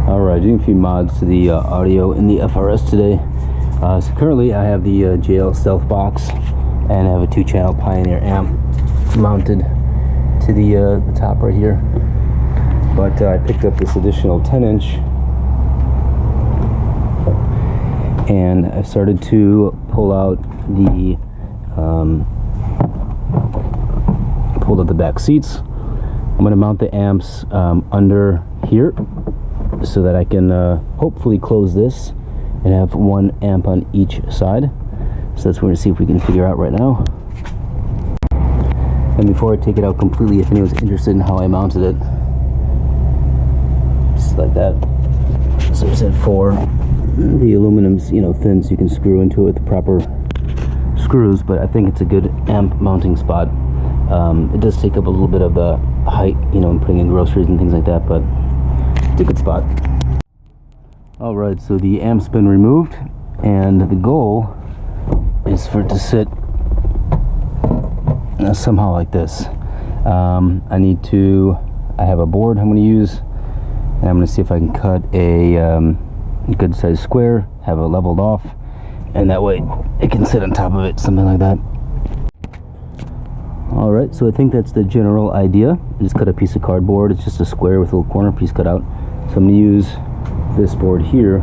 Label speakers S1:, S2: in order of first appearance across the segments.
S1: Alright, doing a few mods to the audio in the FRS today. So currently I have the JL Stealth box, and I have a 2-channel Pioneer amp mounted to the top right here. But I picked up this additional 10-inch, and I started to pull out the back seats. I'm going to mount the amps under here, so that I can hopefully close this and have one amp on each side. So that's what we're going to see if we can figure out right now. And before I take it out completely, if anyone's interested in how I mounted it, just like that. So I said for the aluminum's, you know, thin, so you can screw into it with the proper screws, but I think it's a good amp mounting spot. It does take up a little bit of the height, you know, and putting in groceries and things like that, but it's a good spot. Alright, so the amp's been removed, and the goal is for it to sit somehow like this. I have a board I'm going to use, and I'm going to see if I can cut a good sized square, have it leveled off, and that way it can sit on top of it, something like that. Alright, so I think that's the general idea. I just cut a piece of cardboard. It's just a square with a little corner piece cut out. So I'm going to use this board here,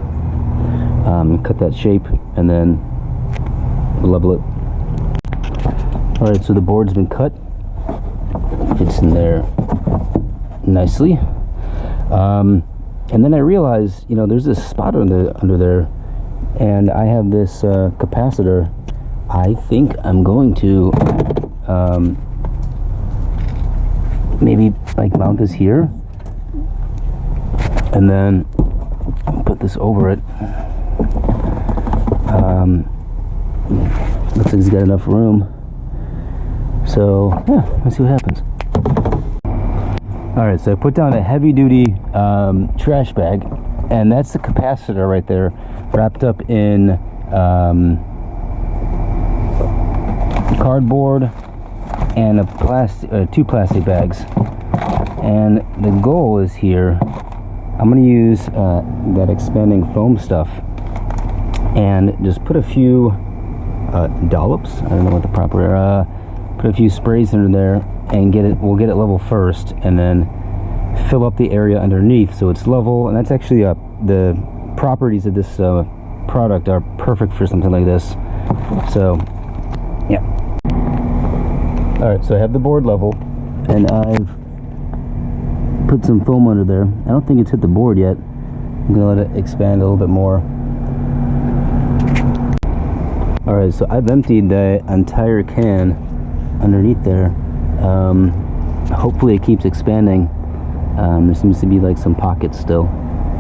S1: cut that shape, and then level it. Alright, so the board's been cut. Fits in there nicely. And then I realized, you know, there's this spot under there, and I have this capacitor. I think I'm going to maybe like mount this here, and then put this over it. Looks like it's got enough room, so yeah, let's see what happens. Alright, so I put down a heavy-duty trash bag, and that's the capacitor right there, wrapped up in cardboard and two plastic bags. And the goal is here, I'm going to use that expanding foam stuff and just put a few dollops, I don't know what the proper, put a few sprays under there and we'll get it level first, and then fill up the area underneath so it's level. And that's actually the properties of this product are perfect for something like this. So yeah. Alright, so I have the board level, and I've put some foam under there. I don't think it's hit the board yet. I'm gonna let it expand a little bit more. Alright, so I've emptied the entire can underneath there. Hopefully it keeps expanding. There seems to be like some pockets still,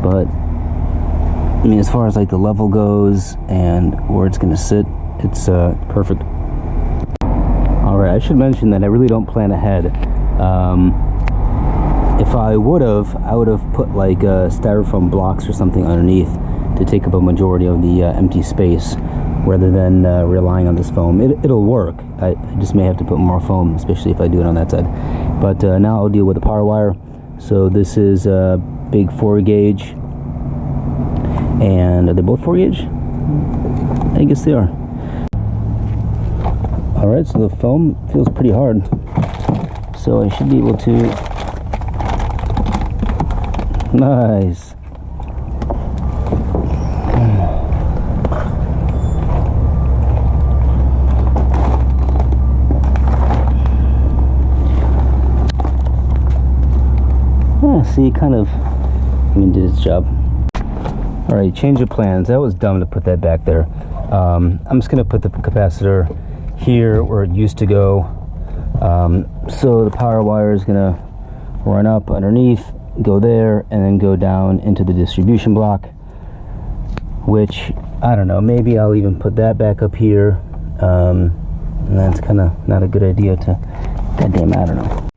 S1: but I mean, as far as like the level goes and where it's gonna sit, it's perfect. Alright, I should mention that I really don't plan ahead. If I would have put like styrofoam blocks or something underneath to take up a majority of the empty space, rather than relying on this foam. It'll work. I just may have to put more foam, especially if I do it on that side. But now I'll deal with the power wire. So this is a big 4 gauge, and are they both 4 gauge? I guess they are. Alright, so the foam feels pretty hard, so I should be able to... Nice. Yeah, see, kind of, did its job. Alright, change of plans. That was dumb to put that back there. I'm just going to put the capacitor here where it used to go. So the power wire is going to run up underneath, go there, and then go down into the distribution block, which, I don't know, maybe I'll even put that back up here. And that's kind of not a good idea to, goddamn, I don't know.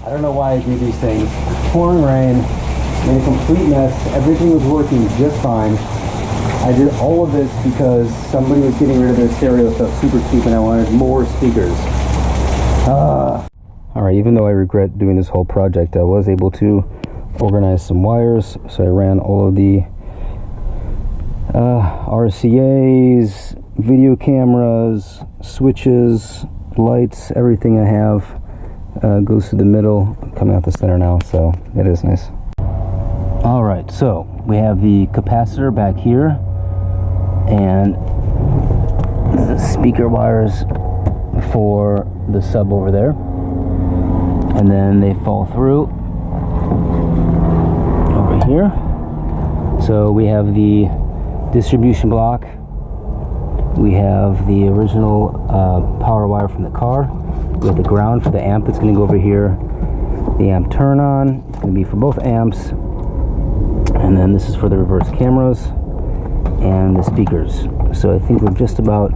S1: I don't know why I do these things. Pouring rain, made a complete mess. Everything was working just fine. I did all of this because somebody was getting rid of their stereo stuff super cheap, and I wanted more speakers. Alright, even though I regret doing this whole project, I was able to organize some wires. So I ran all of the RCAs, video cameras, switches, lights, everything I have goes through the middle, coming out the center now, so it is nice. All right, so we have the capacitor back here, and the speaker wires for the sub over there, and then they fall through over here. So we have the distribution block, we have the original power wire from the car, we have the ground for the amp that's going to go over here, the amp turn on, it's going to be for both amps, and then this is for the reverse cameras and the speakers. So I think we're just about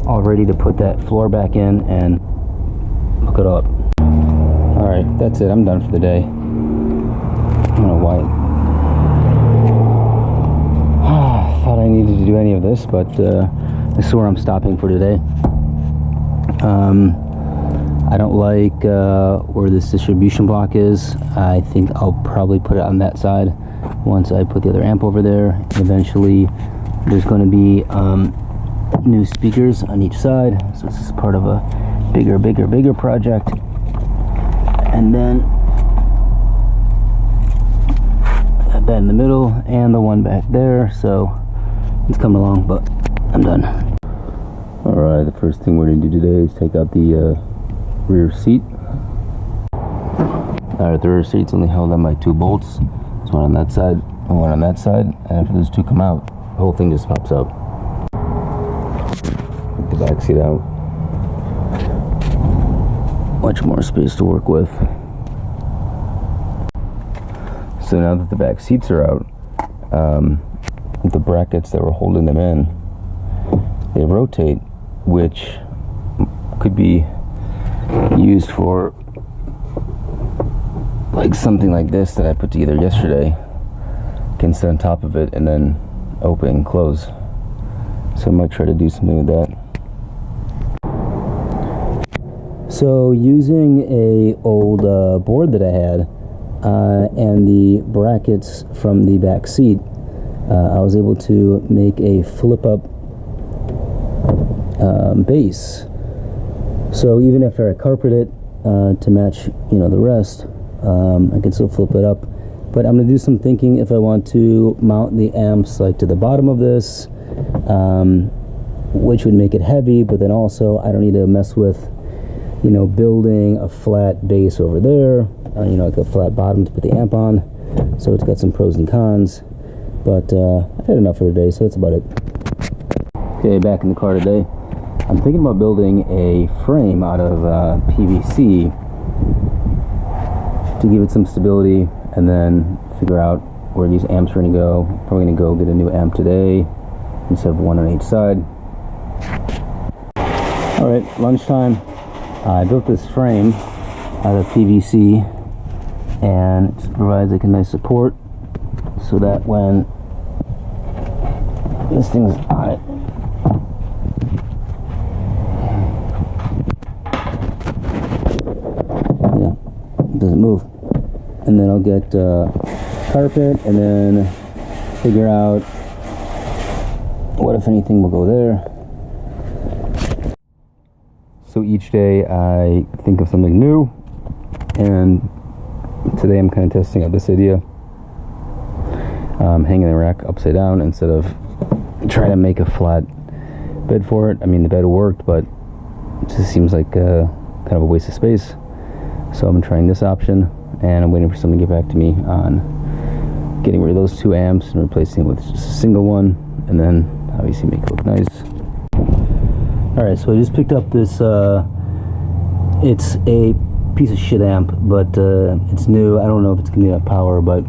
S1: all ready to put that floor back in and hook it up. Alright, that's it, I'm done for the day. I don't know why I thought I needed to do any of this, but this is where I'm stopping for today. I don't like where this distribution block is. I think I'll probably put it on that side once I put the other amp over there. And eventually there's going to be new speakers on each side, so this is part of a bigger project. And then that in the middle and the one back there, so it's coming along, but I'm done. Alright, the first thing we're going to do today is take out the rear seat. Alright, the rear seat's only held on by 2 bolts. There's one on that side and one on that side, and after those 2 come out, the whole thing just pops up. Take the back seat out. Much more space to work with. So now that the back seats are out, the brackets that were holding them in, they rotate, which could be used for like something like this that I put together yesterday. Can sit on top of it and then open and close. So I might try to do something with that. So using a old board that I had and the brackets from the back seat, I was able to make a flip up base. So even after I carpet it to match, you know, the rest, I can still flip it up. But I'm going to do some thinking if I want to mount the amps like to the bottom of this, which would make it heavy, but then also I don't need to mess with, you know, building a flat base over there, you know, like a flat bottom to put the amp on. So it's got some pros and cons, but I've had enough for today, so that's about it. Okay, back in the car today. I'm thinking about building a frame out of PVC to give it some stability, and then figure out where these amps are going to go. Probably going to go get a new amp today instead of one on each side. Alright, lunchtime. I built this frame out of PVC, and it just provides like a nice support so that when this thing's on it, yeah, it doesn't move. And then I'll get carpet and then figure out what, if anything, will go there. So each day I think of something new, and today I'm kind of testing out this idea. Hanging the rack upside down instead of trying to make a flat bed for it. I mean, the bed worked, but it just seems like kind of a waste of space. So I'm trying this option, and I'm waiting for someone to get back to me on getting rid of those 2 amps and replacing it with just a single one, and then obviously make it look nice. Alright, so I just picked up this, it's a piece of shit amp, but it's new. I don't know if it's going to be enough power, but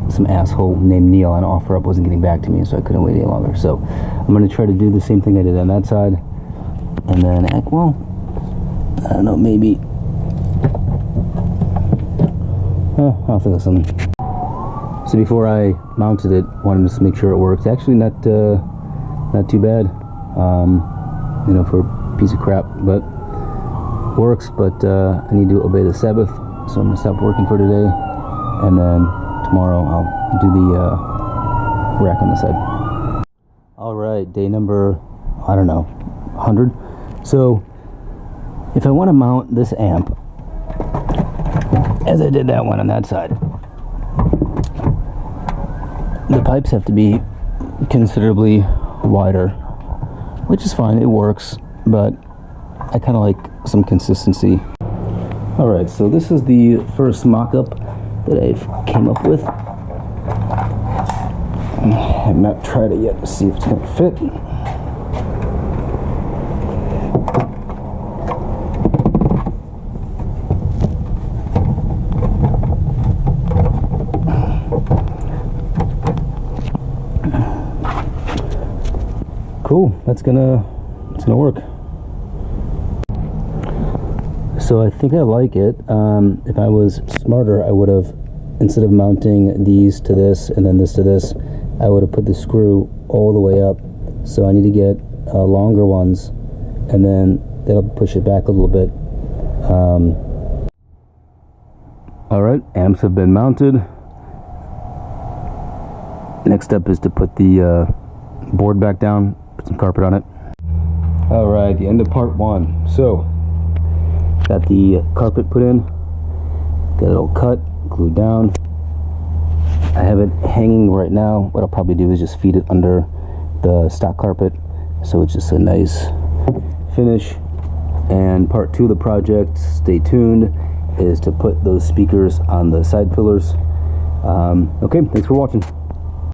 S1: some asshole named Neil on OfferUp wasn't getting back to me, so I couldn't wait any longer. So I'm going to try to do the same thing I did on that side, and then, well, I don't know, maybe, I'll think of something. So before I mounted it, wanted to make sure it works. Actually, not too bad, you know, for a piece of crap, but works. But I need to obey the Sabbath, so I'm gonna stop working for today and then tomorrow I'll do the rack on the side. All right, day number, I don't know, 100. So if I want to mount this amp, as I did that one on that side, the pipes have to be considerably wider, which is fine, it works, but I kind of like some consistency. All right, so this is the first mock-up that I've came up with. I have not tried it yet to see if it's going to fit. Cool, it's gonna work. So I think I like it. If I was smarter, I would have, instead of mounting these to this and then this to this, I would have put the screw all the way up. So I need to get longer ones, and then that'll push it back a little bit. All right, amps have been mounted. Next step is to put the board back down, put some carpet on it. All right, the end of part one. So got the carpet put in, got it all cut, glued down. I have it hanging right now. What I'll probably do is just feed it under the stock carpet, so it's just a nice finish. And part two of the project, stay tuned, is to put those speakers on the side pillars. Okay, thanks for watching.